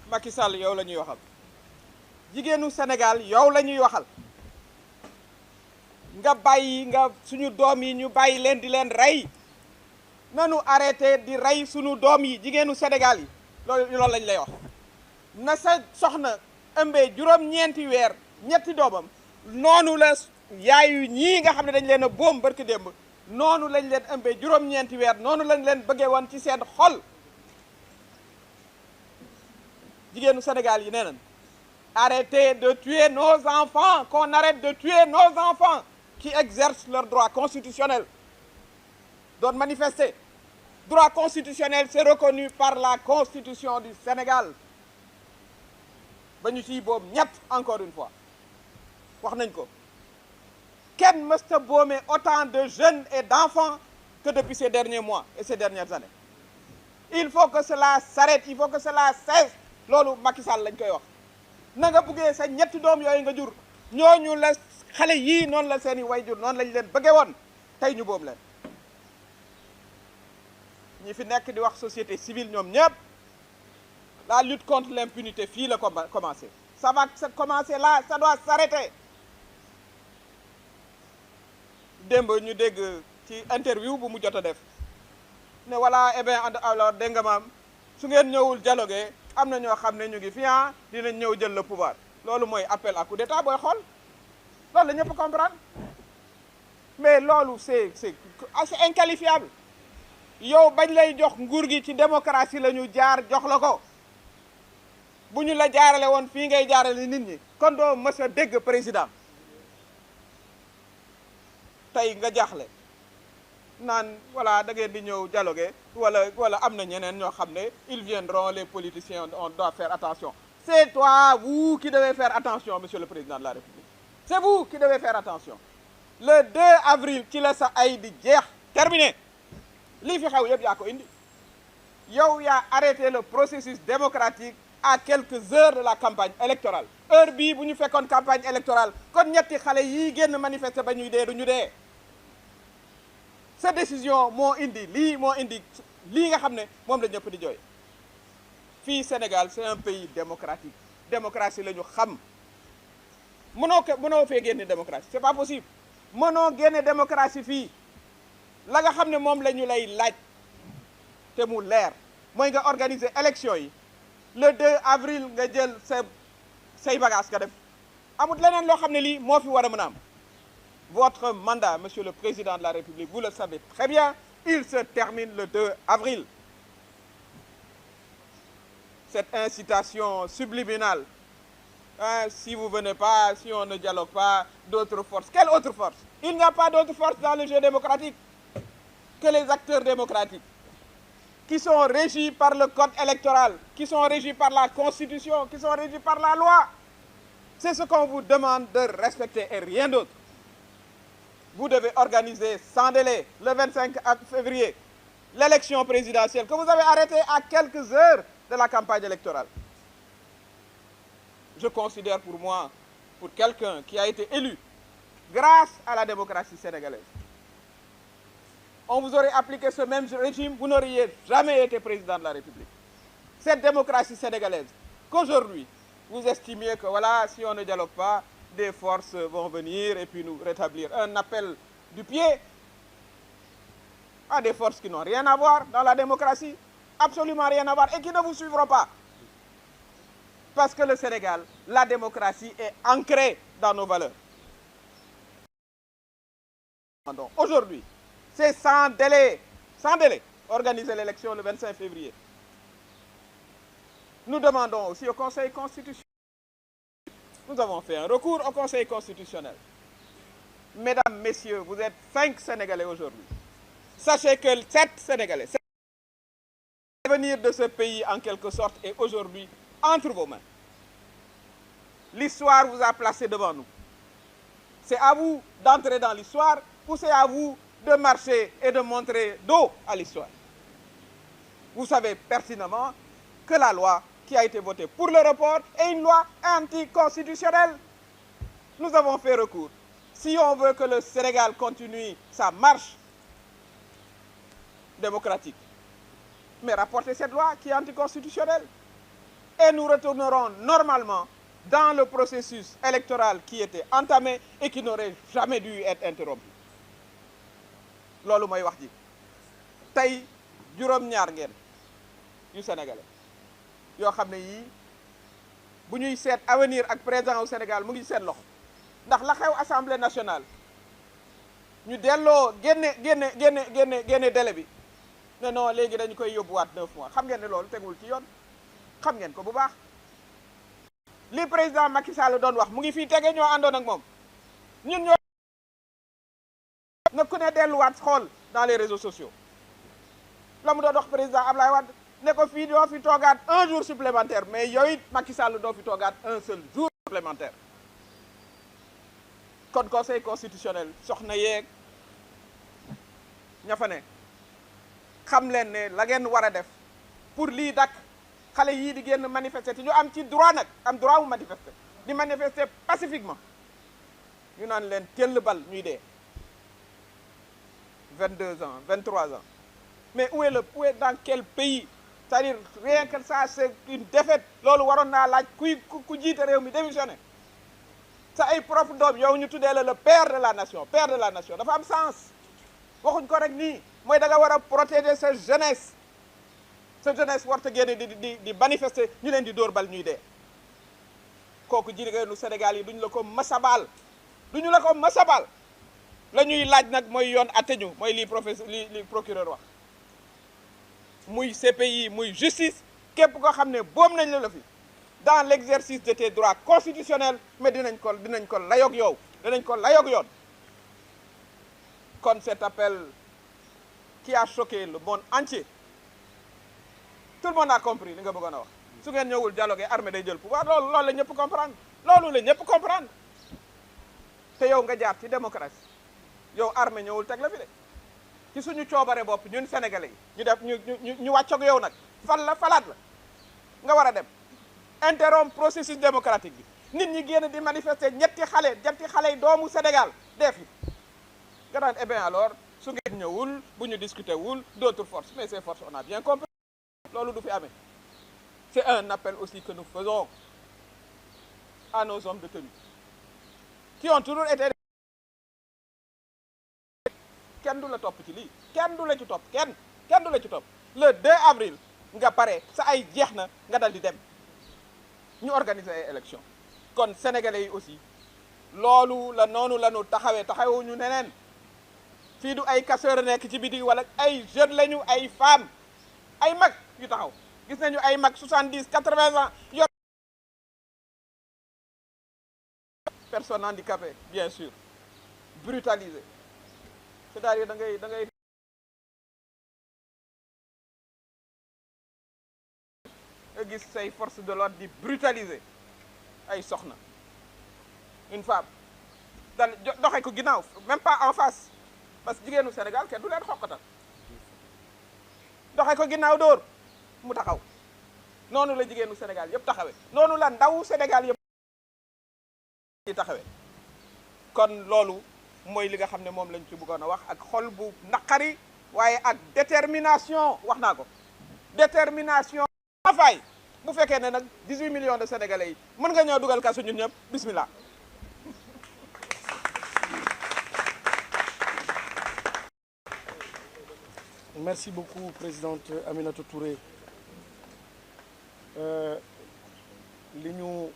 Macky Sall yow la ñuy waxal jigéenu Sénégal yow la ñuy waxal nga bàyyi nga suñu doom yi ñu bàyyi leen di leen rey nanu arrêté di rey suñu doom yi jigéenu Sénégal yi loolu lañ lay wax na sa soxna ëmbee juróom-ñeenti weer ñetti doomam noonu la yaayu ñii nga xam ne dañ leen a boom barki démb noonu lañ leen ëmbee juróom-ñeenti weer noonu lañ leen bëggee woon ci seen xol jigéenu Sénégal yi nee nañ arrêtez de tuer nos enfants, qu'on arrête de tuer nos enfants qui exercent leur droit constitutionnel de manifester. Droit constitutionnel, c'est reconnu par la Constitution du Sénégal. Nous sommes encore une fois. Ken mësta boomé autant de jeunes et d'enfants que depuis ces derniers mois et ces dernières années. Il faut que cela s'arrête, il faut que cela cesse. Lolu Macky Sall lañ koy wax. Na nga bëggé sa ñetti doom yoy nga jur ñoñu la xalé yi non la seeni wayjur non lañ leen bëggé won tay ñu boom leen. Ñi fi nekk di wax société civile ñom ñëpp la lutte contre l'impunité fi la commencer. Ça va commencer là, ça doit s'arrêter. Demb ñu dégg ci interview bu mu jotta def ne voilà eh bien alors dégg nga maam su ngeen ñëwul dialoguer am na ñoo xam ne ñu ngi fi dinañ ñëw jël le pouvoir loolu mooy appel à coup d'état booy xool loolu la ñëpp comprendre mais loolu c'est assez inqualifiable yow bañ lay jox nguur gi ci démocratie la ñu jaar jox la ko bu ñu la jaarale woon fii ngay jaarale nit ñi kon doo mës a dégg président tey nga jaaxle naan voilà da ngeen di ñëw dialoguer wala am na ñeneen ñoo xam ne ils viendront les politiciens on doit faire attention c'est toi vous qui devez faire attention monsieur le président de la République c'est vous qui devez faire attention le 2 avril ci la sa ay di jeex terminé lii fi xew yëpp yaa ko indi yow yaa arrêté le processus démocratique à quelques heures de la campagne électorale heure bii bu ñu fekkoon campagne électorale kon ñetti xale yii génn manifester ba ñuy dee du ñu dee cette décision moo indi lii nga xam ne moom la ñëpp di jooy fii Sénégal c'est un pays démocratique démocratie la ñu xam mënoo fee génne démocratie c'est pas possible mënoo génne démocratie fii la nga xam ne moom la ñu lay laaj te mu leer mooy nga organiser élection yi le 2 avril nga jël say bagage nga def amut leneen loo xam ne lii moo fi war a mën a am votre mandat, Monsieur le Président de la République, vous le savez très bien, il se termine le 2 avril. Cette incitation subliminale, si vous ne venez pas, si on ne dialogue pas, d'autres forces. Quelle autre force? Il n'y a pas d'autre force dans le jeu démocratique que les acteurs démocratiques, qui sont régis par le code électoral, qui sont régis par la Constitution, qui sont régis par la loi. C'est ce qu'on vous demande de respecter et rien d'autre. Vous devez organiser sans délai, le 25 février, l'élection présidentielle que vous avez arrêtée à quelques heures de la campagne électorale. Je considère pour moi, pour quelqu'un qui a été élu grâce à la démocratie sénégalaise, on vous aurait appliqué ce même régime, vous n'auriez jamais été président de la République. Cette démocratie sénégalaise, qu'aujourd'hui, vous estimiez que voilà, si on ne dialogue pas, des forces vont venir et puis nous rétablir. Un appel du pied à des forces qui n'ont rien à voir dans la démocratie, absolument rien à voir, et qui ne vous suivront pas. Parce que le Sénégal, la démocratie est ancrée dans nos valeurs. Aujourd'hui, c'est sans délai, organiser l'élection le 25 février. Nous demandons aussi au Conseil constitutionnel. Nous avons fait un recours au Conseil constitutionnel. Mesdames, Messieurs, vous êtes 5 Sénégalais aujourd'hui. Sachez que 7 Sénégalais, l'avenir de ce pays en quelque sorte est aujourd'hui entre vos mains. L'histoire vous a placé devant nous. C'est à vous d'entrer dans l'histoire ou c'est à vous de marcher et de montrer dos à l'histoire. Vous savez pertinemment que la loi qui a été votée pour le report est une loi anticonstitutionnelle. Nous avons fait recours. Si on veut que le Sénégal continue sa marche démocratique, mais rapportez cette loi qui est anticonstitutionnelle. et nous retournerons normalement dans le processus électoral qui était entamé et qui n'aurait jamais dû être interrompu. loolu mooy wax ji tey juróom-ñaar ngeen yu sénégalais yoo xam ne yii bu ñuy seet avenir ak président au Sénégal mu ngi seet loxo ndax la xew assemblée nationale ñu delloo génne délai bi ne non léegi dañu koy yóbbuwaat 9 mois xam ngeen ne loolu tegul ci yoon xam ngeen ko bu baax. li président Macky Sall doon wax mu ngi fii tege ñoo àndoon ak moom ñun ñoo na ku ne delluwaat xool dans les réseaux sociaux la mu doon wax président Ablaye Wade ne ko fii doo fi toogaat un jour supplémentaire mais yow it Macky Sall doo fi toogaat un seul jour supplémentaire. kon conseil constitutionnel soxna yeeg ña fa ne xam leen ne la ngeen war a def pour lii dakk xale yii di génn manifester te ñu am ci droit nag am droit mu manifester di manifester pacifiquement ñu naan leen tell bal ñuy dee 22 ans 23 ans mais où est dans quel pays c'est-à-dire rien que ça c'est une défaite loolu waroon naa laaj ku jiite réew mi démissionné sa ay prof doom yow ñu tuddee la le père de la nation dafa am sens waxuñ ko rek nii mooy da nga war a protéger sa jeunesse warta génne di manifester ñu leen di dóor bal ñuy dee kooku jigéenu Sénégal yi duñu la ko masabal la ñuy laaj nag mooy yoon atte ñu mooy li procureur wax muy CPI muy justice képp koo xam ne boom nañ la fi dans l'exercice de tes droits constitutionnels mais dinañ ko layoog yoon kon cet appel qui a choqué le monde entier tout le monde a compris li nga bëggoon a wax su ngeen ñëwul dialogue armée day jël pouvoir loolu la ñëpp comprendre te yow nga jaar ci démocratie yow armée ñëwul teg la fi de ci suñu coobare bopp ñun sénégalais yi ñu def ñu wàccoog yow nag falaat la nga war a dem interrompre processus démocratique bi nit ñi génn di manifester ñetti xale yi doomu Sénégal def yi nga daan eh bien alors su ngeen ñëwul bu ñu discuter wul d'autres forces mais ces forces on a bien compris loolu du fi amee c'est un appel aussi que nous faisons à nos hommes de tenue qui ont toujours été kenn du la topp ci lii kenn du la ci topp le 2 avril nga pare sa ay jeex na nga dal di dem ñu organiser ay élection kon sénégalais yi aussi loolu la noonu la ñu taxawuñu neneen fii du ay casseur nekk ci biti wala ay jeunes lañu ay femmes ay mag yu taxaw gis nañu ay mag 70 80 ans yor personnes handicapées bien sûr brutalisées c'est-à-dire da ngay nga gis say force de l'ordre di brutaliser ay soxna une femme dal doxe ko ginnaaw même pas en face parce que jigéenu Sénégal kenn du leen xoqatal doxe ko ginnaaw dóor mu taxaw noonu la jigéenu Sénégal yëpp taxawee noonu la ndaw Sénégal yëpp yi taxawee kon loolu mooy li nga xam ne moom lañ ci bëggoon a wax ak xol bu naqari waaye ak détermination wax naa ko détermination fay bu fekkee ne nag 18 millions de sénégalais yi mën nga ñëw dugal kasu ñun ñëpp bismillah. Merci beaucoup présidente Aminata Touré li ñu